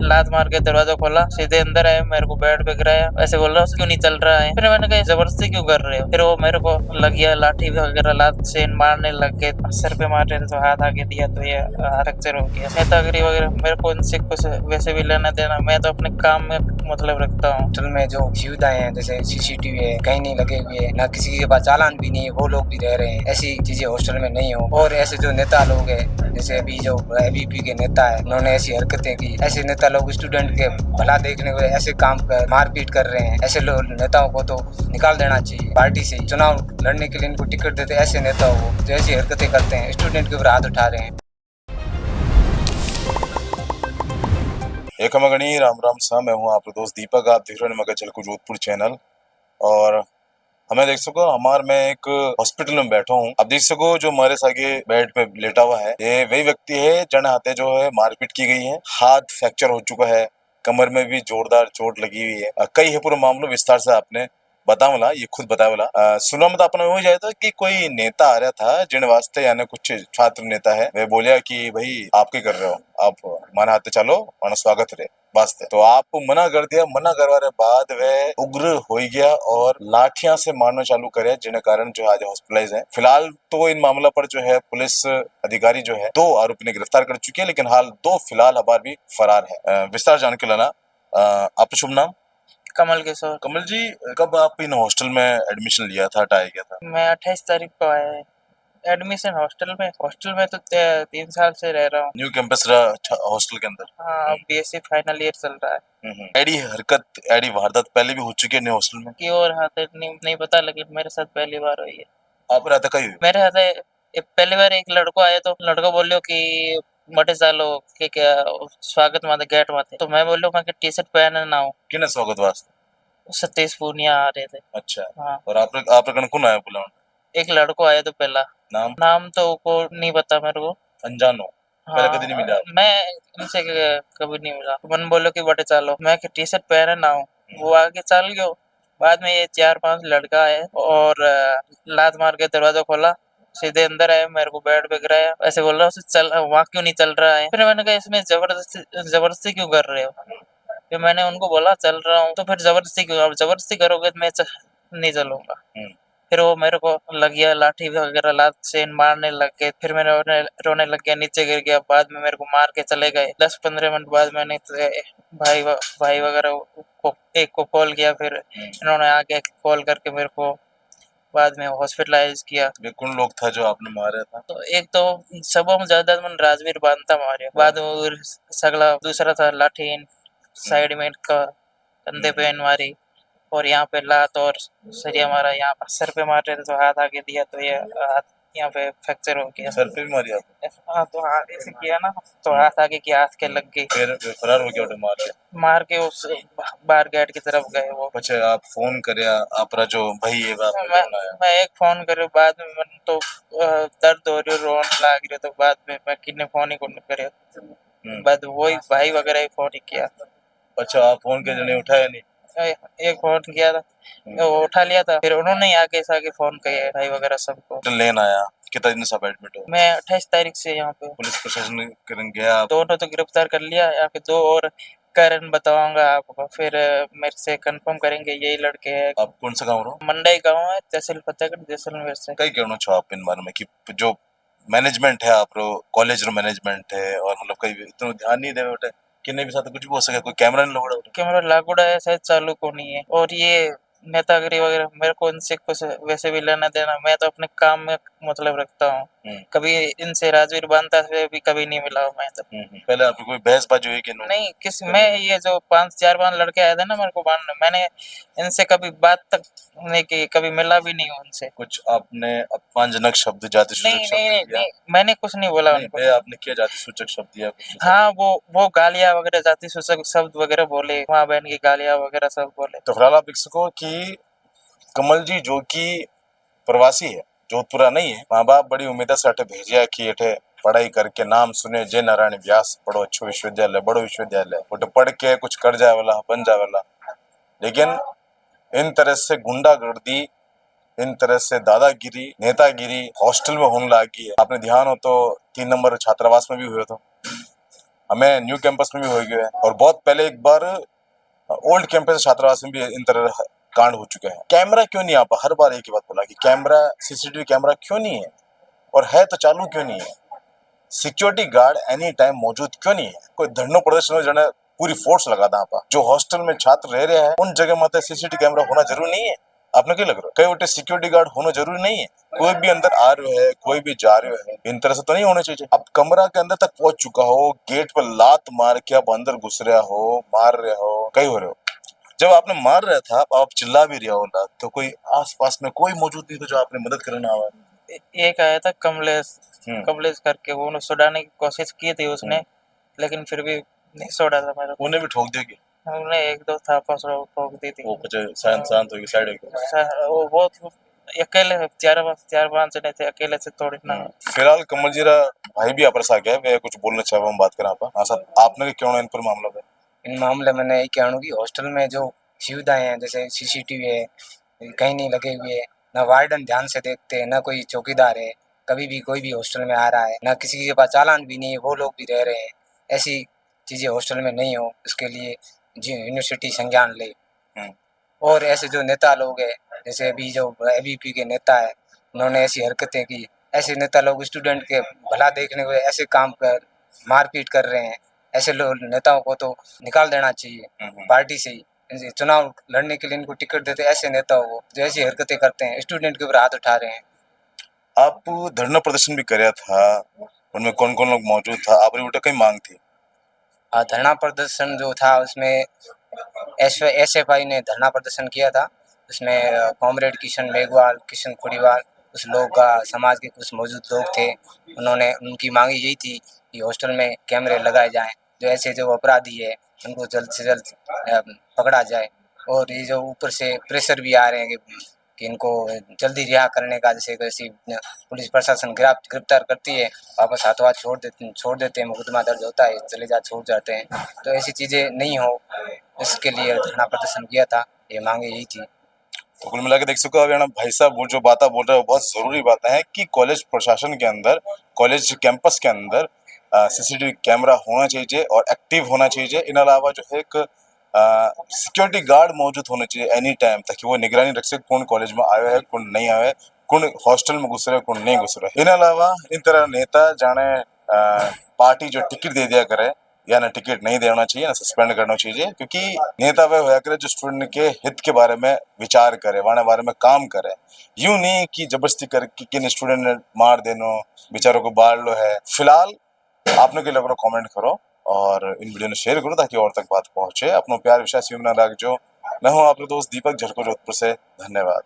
लात मार के दरवाजा खोला, सीधे अंदर आए, मेरे को बेड पे गिराया, ऐसे बोल रहा क्यों नहीं चल रहा है। फिर मैंने कहा जबरदस्ती क्यों कर रहे हो। फिर वो मेरे को लग गया लाठी वगैरह, लात से मारने लग गए, सर पे मार रहे थे तो हाथ आगे दिया तो ये फ्रैक्चर हो गया। नेतागिरी वगैरह मेरे को इनसे कुछ वैसे भी लेना देना, मैं तो अपने काम में मतलब रखता हूँ। हॉस्टल में जो सुविधाएं हैं जैसे सीसीटीवी है कहीं नहीं लगे हुए, ना किसी के पास चालान भी नहीं है, वो लोग भी रह रहे हैं, ऐसी चीजें हॉस्टल में नहीं हो। और ऐसे जो नेता लोग हैं जैसे अभी जो एबीपी के नेता है, उन्होंने ऐसी हरकतें की, ऐसे नेता लोग स्टूडेंट के भला देखने को ऐसे काम कर मारपीट कर रहे हैं। ऐसे लोग नेताओं को तो निकाल देना चाहिए पार्टी से। चुनाव लड़ने के लिए इनको टिकट देते ऐसे नेताओं को जो ऐसी हरकतें करते हैं, स्टूडेंट के ऊपर हाथ उठा रहे हैं। एक मगनी राम राम सा, मैं हूँ आपका दोस्त दीपक। आप देख रहे हो मगर झलकू जोधपुर चैनल। और हमें देख सको हमारे मैं एक हॉस्पिटल में बैठा हूँ। अब देख सको जो हमारे सागे बेड पे लेटा हुआ है, ये वही व्यक्ति है जन हाथे जो है मारपीट की गई है, हाथ फ्रैक्चर हो चुका है, कमर में भी जोरदार चोट लगी हुई है। कई है पूरा मामला विस्तार से आपने बतावला, ये खुद बतावला। सुना मत अपना हो जाए था कि कोई नेता आ रहा था जिन वास्ते यानी कुछ छात्र नेता है, वे बोलिया कि भाई आप क्या कर रहे हो, आप माना हाथे चलो, माना स्वागत रहे वास्ते। तो आपको मना कर दिया, मना करवाने बाद वह उग्र हो गया और लाठियां से मारना चालू करे, जिन कारण जो आज हॉस्पिटलाइज है। फिलहाल तो इन मामला पर जो है पुलिस अधिकारी जो है 2 आरोपी ने गिरफ्तार कर चुके हैं, लेकिन हाल 2 फिलहाल हमार भी फरार है। विस्तार जान के लाना। आपका शुभ नाम? कमल किशोर। कमल जी, कब आप इन हॉस्टल में एडमिशन लिया था, हटाया गया था? मैं 28 तारीख को आया है एडमिशन हॉस्टल में तो 3 साल से रह रहा हूँ। न्यू कैंपस हॉस्टल के अंदर? हाँ, बीएससी फाइनल ईयर चल रहा है। एडी हरकत, एडी वारदात पहले भी हो चुकी है न्यू हॉस्टल में? की और हाथ नहीं पता, लेकिन मेरे साथ पहली बार हुई है। आप रहता कहीं? मेरे हाथ पहली बार एक लड़को आया, तो लड़का बोलियो कि मटे चालो कि क्या स्वागत माते गेट माते, तो मैं बोलियो मैं टी शर्ट पहने ना हूँ। किने स्वागत वास्ते? सतीश पूनिया आ रहे थे। अच्छा। हाँ। और आप कौन आया बुलाने? एक लड़को आया तो पहला। नाम तो को नहीं पता मेरे को। अनजान हो? पहले कभी नहीं मिला? मैं इनसे कभी नहीं मिला। तो मन बोलो कि बटे चालो, मैं टी शर्ट पहने ना हूँ। वो आगे चल गयो। बाद में ये 4-5 लड़का आए और लात मार के दरवाजा खोला, सीधे अंदर आए, मेरे को बेड पे गिराया, ऐसे बोल रहा चल वहाँ क्यों नहीं चल रहा है। फिर मैंने कहा इसमें जबरदस्ती क्यों कर रहे हो। फिर मैंने उनको बोला चल रहा हूँ, तो फिर जबरदस्ती क्यों, अब जबरदस्ती करोगे तो मैं नहीं चलूंगा। फिर वो मेरे को लग गया लाठी वगैरह, लात से मारने लग गए। फिर मैं रोने लग गया, नीचे गिर गया। बाद में मेरे को मार के चले गए। 10-15 मिनट बाद मैंने भाई वगैरह को एक को कॉल किया, फिर इन्होंने आके कॉल करके मेरे को बाद में हॉस्पिटलाइज किया। कौन लोग था जो आपने मारा था? तो एक तो सबों में ज्यादा मन राजवीर बांधता मारे, बाद में सगला दूसरा था लाठी साइड में कंधे पे मारी, और यहाँ पे लात और सरिया मारा, यहाँ पर सर पे मार रहे थे तो हाथ आगे दिया तो ये हाथ यहाँ पे फ्रैक्चर हो गया। सर पे भी मारी आपने? हाँ, तो हाथ ऐसे किया ना, तो हाथ आगे की हाथ के लग गई। फिर फरार हो गया मार के उस बाहर गेट की तरफ गए वो। अच्छा, आप फोन करे आपरा जो भाई है मैं एक फोन करे, बाद में मन तो दर्द हो रही, रोन लाग रही, तो बाद में मैं किन्ने फोन ही को करे, बाद वही भाई वगैरह ही फोन ही किया। अच्छा, आप फोन के जने उठाया नहीं? एक फोन किया था, वो उठा लिया था, फिर उन्होंने आगे से आगे फोन किया भाई वगैरह सबको। लेन आया कितना दिन सब एडमिट हो? मैं 28 तारीख से यहाँ पे। पुलिस प्रशासन करने गया? दोनों तो गिरफ्तार कर लिया, यहाँ पे 2 और कारण बताऊंगा आपको, फिर मेरे से कंफर्म करेंगे यही लड़के हैं। आप कौन सा गाँव रहो? मंडई गाँव है, तहसील फतेहगढ़, जैसलमेर से। कई कहना छो आप इन बारे में कि जो मैनेजमेंट है आप कॉलेज रो मैनेजमेंट है, और मतलब कई इतना ध्यान नहीं दे बेटे किन्ने भी साथ कुछ भी हो सके, कोई कैमरा नहीं लगड़ा? कैमरा लागूड़ा है, शायद चालू को नहीं है। और ये नेतागिरी वगैरह मेरे को इनसे कुछ वैसे भी लेना देना, मैं तो अपने काम में मतलब रखता हूँ। कभी इनसे राजवीर बांधता से भी कभी नहीं मिला हूँ मैं तो। पहले आपकी कोई बहसबाजी हुई कि नहीं, किसी मैं ये जो 4-5 लड़के आए थे ना मेरे को बांधने, मैंने इनसे कभी बात तक नहीं की, कभी मिला भी नहीं हूँ उनसे। कुछ आपने अपमानजनक शब्द, जाति सूचक शब्द नहीं, मैंने कुछ नहीं बोला उनको। आपने क्या जाति सूचक शब्द दिया? हाँ, वो गालियाँ वगैरह, जाति सूचक शब्द वगैरह बोले, माँ बहन की गालियाँ वगैरह सब बोले। तो फिलहाल आप देख सको कि कमल जी जो कि प्रवासी है, जोधपुरा नहीं है, माँ बाप बड़ी उम्मीद से अठे भेजिया कि अठे पढ़ाई करके नाम सुने जय नारायण व्यास बड़ो अच्छो विश्वविद्यालय, बड़ो विश्वविद्यालय, उठे पढ़ के कुछ कर जावेला, बन जावेला। लेकिन इन तरह से गुंडागर्दी, इन तरह से दादागिरी, नेतागिरी हॉस्टल में होने लगी है। आपने ध्यान हो तो 3 नंबर छात्रावास में भी हुए थे। हमें न्यू कैंपस में भी हो गया है और बहुत पहले एक बार ओल्ड कैंपस छात्रावास में भी इन तरह कांड हो चुके हैं। कैमरा क्यों नहीं आता? हर बार एक ही बात बोला कि कैमरा, सीसीटीवी कैमरा क्यों नहीं है, और है तो चालू क्यों नहीं है? सिक्योरिटी गार्ड एनी टाइम मौजूद क्यों नहीं है? कोई धरनो प्रदर्शन में जने पूरी फोर्स लगा था आप जो हॉस्टल में छात्र रह रहे हैं उन जगह माते सीसीटीवी कैमरा होना जरूरी नहीं है? आपने क्या लग रहा है? कई उठे सिक्योरिटी गार्ड होना जरूरी नहीं है? कोई भी अंदर आ रहा है, कोई भी जा रहा है, इन तरह से तो नहीं होना चाहिए। अब कमरा के अंदर तक पहुंच चुका हो, गेट पर लात मार के आप अंदर घुस रहे हो, मार रहे हो, कई हो रहे हो। जब आपने मार रहा था आप चिल्ला भी रहे हो ना, तो कोई आसपास में कोई मौजूद नहीं था जो आपने मदद करना आवा? एक आया था कमलेश, हम्म। कमलेश करके, वो उन्हें छुड़ाने की कोशिश की थी उसने, लेकिन फिर भी नहीं छोड़ा था मेरे को। उन्हें भी ठोक देगी? उन्हें एक दो थापा ठोक दी थी। वो कुछ शांत शांत होगी, साइड होगी। वो बहुत अकेले चार पांच जने थे, अकेले से थोड़ी ना। फिलहाल कमल जीरा भाई भी आपरे साथ गए, वे कुछ बोलना चाहे हम बात करें आप? हाँ सर, आपने क्यों इन पर मामला है? इन मामले में यही कहूँ कि हॉस्टल में जो सुविधाएं हैं जैसे सीसीटीवी है कहीं नहीं लगे हुए, ना वार्डन ध्यान से देखते हैं, ना कोई चौकीदार है, कभी भी कोई भी हॉस्टल में आ रहा है, ना किसी के पास चालान भी नहीं है, वो लोग भी रह रहे हैं। ऐसी चीज़ें हॉस्टल में नहीं हो, इसके लिए जी यूनिवर्सिटी संज्ञान ले। और ऐसे जो नेता लोग हैं जैसे अभी जो एबीपी के नेता है, उन्होंने ऐसी हरकतें की। ऐसे नेता लोग स्टूडेंट के भला देखने को ऐसे काम कर मारपीट कर रहे हैं। ऐसे लोग नेताओं को तो निकाल देना चाहिए पार्टी से ही। चुनाव लड़ने के लिए इनको टिकट देते ऐसे नेताओं को जो ऐसी हरकतें करते हैं, स्टूडेंट के ऊपर हाथ उठा रहे हैं। आप धरना प्रदर्शन भी कराया था, उनमें कौन कौन लोग मौजूद था? आपने उठा कई मांग थी? धरना प्रदर्शन जो था उसमें एसएफआई ने धरना प्रदर्शन किया था। उसमें कॉमरेड किशन मेघवाल, किशन खुड़ीवाल, उस लोग का समाज के कुछ मौजूद लोग थे। उन्होंने उनकी मांग यही थी कि हॉस्टल में कैमरे लगाए जाएं, जो ऐसे जो अपराधी है उनको जल्द से जल्द पकड़ा जाए। और ये जो ऊपर से प्रेशर भी आ रहे हैं कि इनको जल्दी रिहा करने का, जैसे कैसी पुलिस प्रशासन गिरफ्तार करती है, वापस हाथों हाथ छोड़ देते हैं, मुकदमा दर्ज होता है, चले जा छोड़ जाते हैं। तो ऐसी चीज़ें नहीं हो, इसके लिए धरना प्रदर्शन किया था। ये मांगे यही थी। तो कुल मिला के देख सको अब भाई साहब वो जो बातें बोल रहे हैं वो बहुत जरूरी बातें हैं कि कॉलेज प्रशासन के अंदर, कॉलेज कैंपस के अंदर सीसीटीवी कैमरा होना चाहिए और एक्टिव होना चाहिए। इन अलावा जो है एक सिक्योरिटी गार्ड मौजूद होना चाहिए एनी टाइम, ताकि वो निगरानी रख सके कौन कॉलेज में आया है, कौन नहीं आया है, कौन हॉस्टल में घुस रहा है, कौन नहीं घुस रहा है। इन अलावा इन तरह नेता जाने पार्टी जो टिकट दे दिया करे, या ना टिकट नहीं देना चाहिए, ना सस्पेंड करना चाहिए, क्योंकि नेता वह होया करे जो स्टूडेंट के हित के बारे में विचार करे, वाने बारे में काम करे। यूं नहीं कि जबरदस्ती करके किन स्टूडेंट ने मार देनो, बेचारों को बाढ़ लो है। फिलहाल आपने के लोगों कमेंट करो और इन वीडियो ने शेयर करो ताकि और तक बात पहुंचे। अपनो प्यार विश्वास यूं ना रख जो। मैं हूं आपका दोस्त दीपक झलको जोधपुर से। धन्यवाद।